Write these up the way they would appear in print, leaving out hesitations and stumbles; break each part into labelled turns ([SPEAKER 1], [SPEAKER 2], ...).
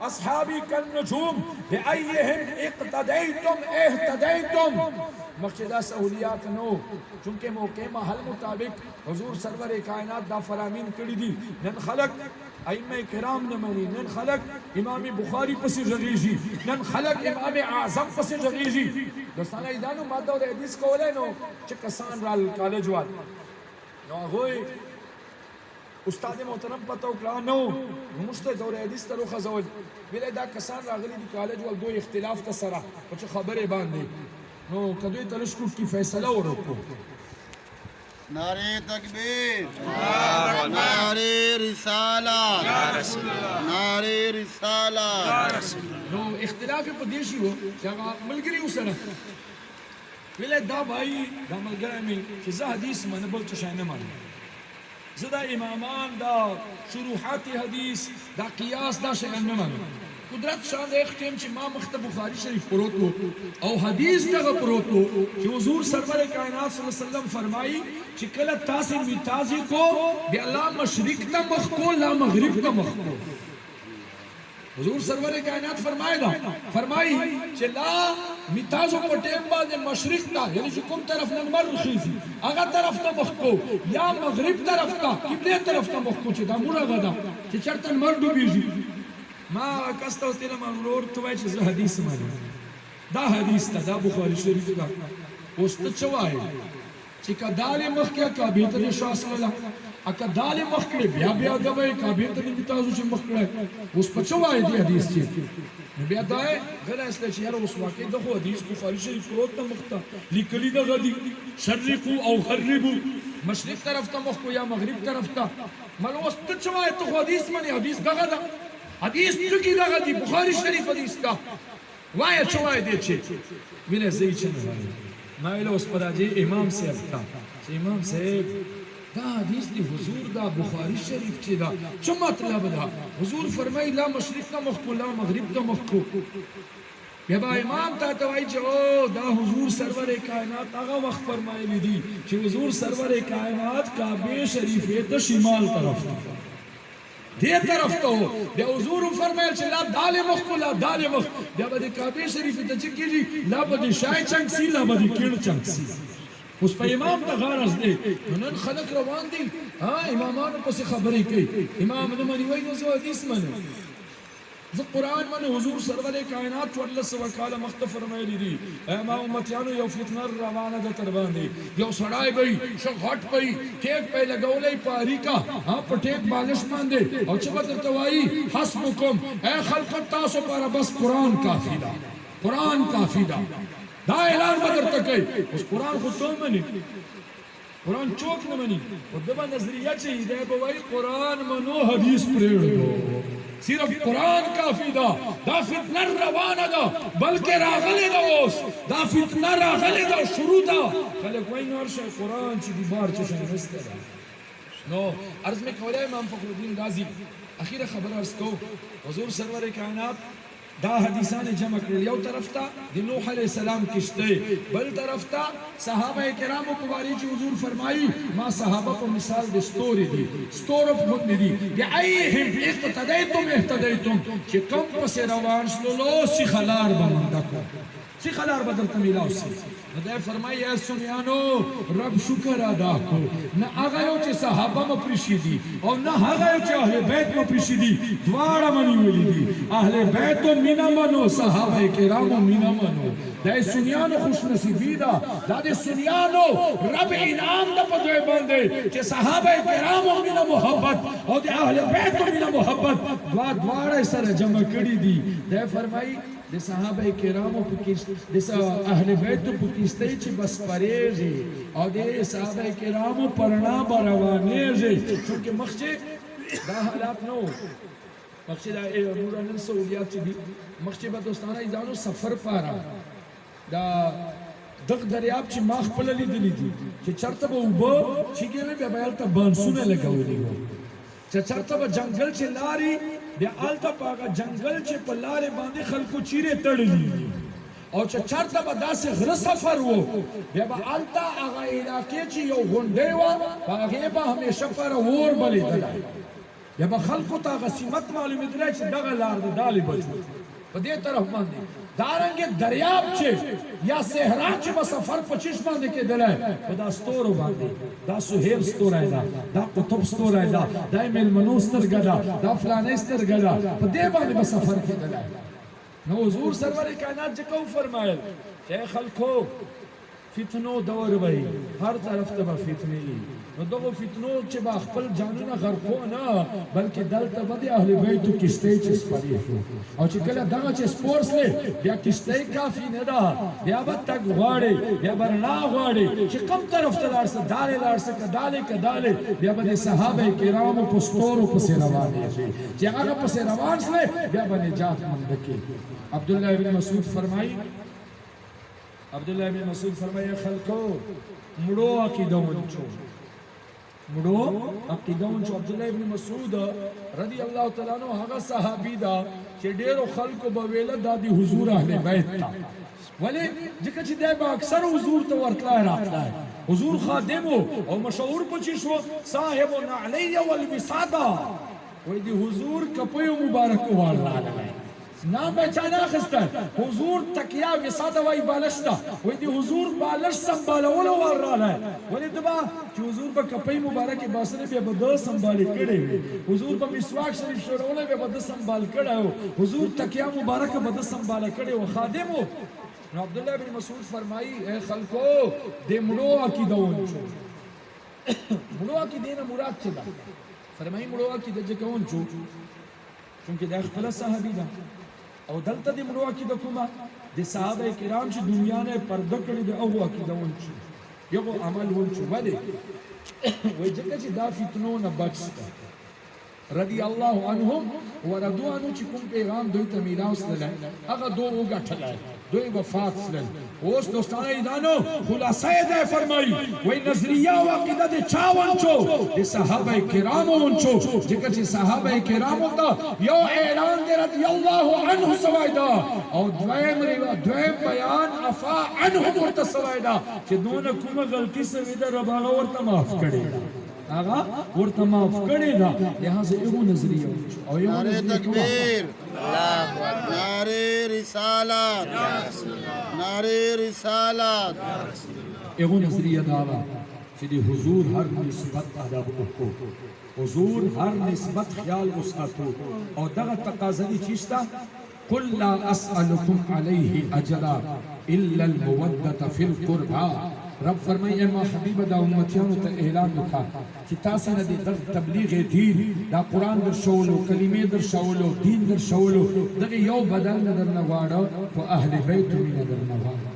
[SPEAKER 1] अस्हाबी कन नुजूम बिअय्यिहिम इक्तदैतुम इह्तदैतुम। मक़सद सहूलियात नो चूंकि मौके महल मुताबिक हुजूर सरवर कायनात दा फरामीन कड़ी दी। नन खलक अइम्मा किराम न मनी, नन खलक इमाम बुखारी पसी रगीजी, नन खलक इमाम आज़म पसी रगीजी। दोस्ताना इदानो मादा और हदीस कोले नो च कसान राल कॉलेज वाल नो होय उस्ताद मोहतरम पता उकला नो मुस्ते दौर हदीस तरो खजौल बिले दा कसान रागली दी कॉलेज वाल दो इख्तिलाफ तसरा कुछ खबरें बांधे नो कदोई तलशकुट की फैसला और रखो।
[SPEAKER 2] नारे तकबीर, नारे रिसाला, नारे रिसाला।
[SPEAKER 1] नो इख्तिलाफ पदेशी हो जगह मलगरी उसरा बिले दा भाई दा मलगरा में किसा हदीस मन बोल चशाने मान ज़दा इमामान दा शुरूहाती हदीस दा क़ियास दा शगन मान कुदरत शान एक टेम ची मां मख्त बुखारी शरीफ परोतो और हदीस दा परोतो कि हुजूर सरवर कायनात सल्लल्लाहु अलैहि वसल्लम फरमाई कि कला तासी मिताजी को बे अल्लाह मशरिक ता मखको ला मगरिब ता मखको। हुजूर सरवर कायनात फरमाई कि ला मिताजो को टेम बाद मशरिक ता यानी जो कुम तरफ नमर रखीजी अगर तरफ ता मखको या मगरिब तरफ ता किबले तरफ ता मखको ची दा मुरा गदा कि चरतन मर डूबीजी ما कस्ता तेरा मगरूर तो वैसे जो हदीस माने दा हदीस ता दा बुखारी शरीफ का उस्त चवाए चिका दाले मख क्या का बेहतर शासला अका दाले मख के ब्या गवे का बेहतर मिताजु च मख के उस पचवाए दी हदीस ची ब्या दाए गला इसले यार उस वाके दो हदीस बुखारी शरीफ को त मखता लिखली दा गदी शर्रिकु औ खर्रिबु मशरिक तरफ ता मख को या मगरिब तरफ ता मल उस्त चवाए तो हदीस माने हदीस गदा हदीस की लगा दी बुखारी शरीफ हदीस का वाय चवाए देचे विने सही चन माइलो उस पर जी इमाम से अफ्ता इमाम साहब दा हदीस दी हुजूर दा बुखारी शरीफ ची दा चो मतलब दा हुजूर फरमाई ला मशरिक का मखको ला मगरिब का मखको या बा इमाम ता तवाई जो दा हुजूर सरवर कायनात आगा वक्त फरमाई दी कि हुजूर सरवर कायनात काबे शरीफ है तो शिमाल तरफ दे तरफ तो दे हुजूर फरमाया ला दाले मखको ला दाले मख दे बदे काबे शरीफ ते चिकी जी ला बदे शाय चंगसी ला बदे किण चंगसी उस पे इमाम ता गारस दे नन खलक रवान दी हां इमामान को से खबरें की इमाम ने मनी वही जो हदीस मन जो कुरान मन हुजूर सरवर कायनात वल्ल सवकाल मख्तफर में दी मा उम्मतियानो यो फितना रवाना द तरबान दी यो सड़ाई गई शो हट पई केक पे लगौले पारी का हां पटेक बालिश मान दे और चबत तवाई हस्बुकुम ए खलकत तासो पर बस कुरान काफी दा दा ऐलान बदर तक उस कुरान को तो मनी कुरान चौक न मनी और दबा नजरिया चाहिए दे भाई कुरान मनो हदीस प्रेड़ दो सिर्फ कुरान काफी दा फितना रवाना दा बल्कि रागले दा ओस दा फितना रागले दा शुरू दा खले कोई नर शे कुरान ची दीवार च शनस्ते नो अर्ज में कवले इमाम फखरुद्दीन गाजी अखीर खबर अर्ज को हुजूर सरवर कायनात दा हदीसान जमा कर यो तरफ ता नूह अलैहिस्सलाम किश्ते बल तरफ ता सहाबा किराम को बारी जी हुजूर फरमाई मा सहाबा को मिसाल दे स्टोरी दी स्टोर ऑफ खुद दी या अयहिम इक्तदैतुम इह्तदैतुम कि कम पसे रवान लो सी खलार बमंदा को सी खलार बदल तमिला उसे नदे फरमाई ऐ सुनियानो रब शुक्र अदा को न आगायो चे सहाबा म प्रिशिदी और न आगायो चे अहले बैत म प्रिशिदी द्वारा मनी वली दी अहले बैत तो मीना मनो सहाबा किराम मीना मनो दे सुनियानो खुश नसीबी दा दादे सुनियानो रब इनाम द पदवे बंदे चे सहाबा किराम मीना मोहब्बत और दे अहले बैत तो मीना मोहब्बत द्वारा सर जमा कड़ी दी दे फरमाई दे सहाबा किराम दे अहले बैत पुकिस्ते ची बस परेजे और दे सहाबा किराम परना बरवाने जे क्योंकि मखजे दा हालात नो मखजे दा नूरन सहूलियात ची भी मखजे बा दोस्ताना इजानो सफर पारा दा दग दरियाब ची माख पलली दिली थी कि चरतब उबो छिके में बेबायल ता बांसुने लगावली हो चरतब जंगल ची लारी दे आलता पागा जंगल चे पलारे बांधे खलको चीरे तड़ली और चरता बदा से घर सफर वो बेबा आलता आगा इलाके ची यो गुंडेवा बागे बा हमेशा पर वोर बले दलाई یا به خلقو ته هغه سمت معلومېدلی چې دغه لار د دالې بچو په دې طرف باندې دارنګې دریاب چې یا صحرا چې به سفر په چشم باندې کېدلی په دا ستورو باندې دا سهیل ستوری ده دا قطب ستوری ده دا میلمنو سترګه ده دا فلانۍ سترګه ده په دې باندې به سفر کېدلی نو حضور سرور کائنات چې کو فرمایل چې خلکو فتنو دور وي هر طرف ته به فتنې نو دغه فتنو چې به خپل جانونه غرقو نه بلکې دلته به د اهل بیتو کشتۍ چې سپرې شو او چې کله دغه چې سپور سلې بیا کشتۍ کافي نه ده بیا به تګ غواړې بیا به رڼا غواړې چې کوم طرف ته لاړ سه دالې لاړ سه که دالې که دالې بیا به د صحابه کرامو په ستورو پسې روانې شي چې هغه پسې روان سلې بیا به نجات منده کې عبدالله ابن مسعود فرمایي عبدالله ابن مسعود فرمایي خلکو مړو عقیده ونچو مړو عقیده ونچو عبدالله ابن مسعود رضی الله تعالی عنہ هغه صحابي دا چې ډېرو خلکو به ویله دا د حضور اهل بیت ته ولې ځکه چې دی به اکثر حضور ته ورتلی راتلی حضور خادم او مشهور پچې شو صاحب نعلی والوساده وایي د حضور کپیو مبارکو وال راغلی نام به چا نه اخیستی حضور تکیه وساده وایي بالښت ده وایي د حضور بالښت سنبالولو ور راغلی ولې ته به چې حضور به کپۍ مبارکې باسلې بیا به ده سنبالې کړې وي حضور به مسواک شریف شورولی بیا به ده سنبال کړی و حضور تکیه مبارکه به ده سنباله کړې و خادم و نو عبدالله بن مسعود فرمایي ای خلکو د مړو عقیده ونچو مړو عقیدې نه مراد څه ده فرمایي مړو عقیده ځکه ونچو چونکې دا خپله صحابي ده او دلته د مړو عقیده کومه د صحابه کرام چې دنیا نه پرده کړې ده هغو عقیده ونچو یغو عمل ونچو ولې وایي ځکه چې دا فتنو نه بچ ده رضی الله عنهم ورضوا عنه چې کوم پیغام دوی ته میراث تللی هغه دو وګټلی دوی وفات سلل اوس دوستانه ایدانو خلاصه یې دی فرمایي وایي نظریه او عقیده د چا ونچو د صحابه کرامو ونچو ځکه چې صحابه کرامو ته یو اعلان دی رضی الله عنه سوی ده او دویم بیان عفا عنهم ورته سوی ده چې دونه کومه غلطي سوې ده رب هغه ورته معاف کړې ده هغه ورته معاف کړې ده لهذا یو نظریه او یو
[SPEAKER 2] نعرہ تکبیر نعرہ رسالت نعرہ رسالت
[SPEAKER 1] یو نظریه دا ده چې د حضور هر نسبت ادب وکړو حضور هر نسبت خیال وساتو او دغه تقاضا دي چې شته قل لا اسالکم علیه اجرا الا الموده فی القربى رب فرمایي اے ما حبیب دا امتیانو ته اعلان وکړه چې تاسو نه د تبلیغ دین دا قران در شولو کلمې در شولو دین در شولو دغه یو بدل نه درنه غواړو په اهل بیت مینه درنه غواړو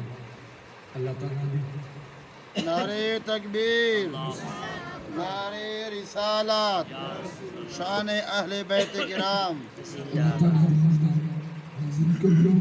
[SPEAKER 1] الله تعالی
[SPEAKER 2] نعرہ تکبیر نعرہ رسالت شان اہل بیت کرام
[SPEAKER 1] الله تعالی حاضر کړو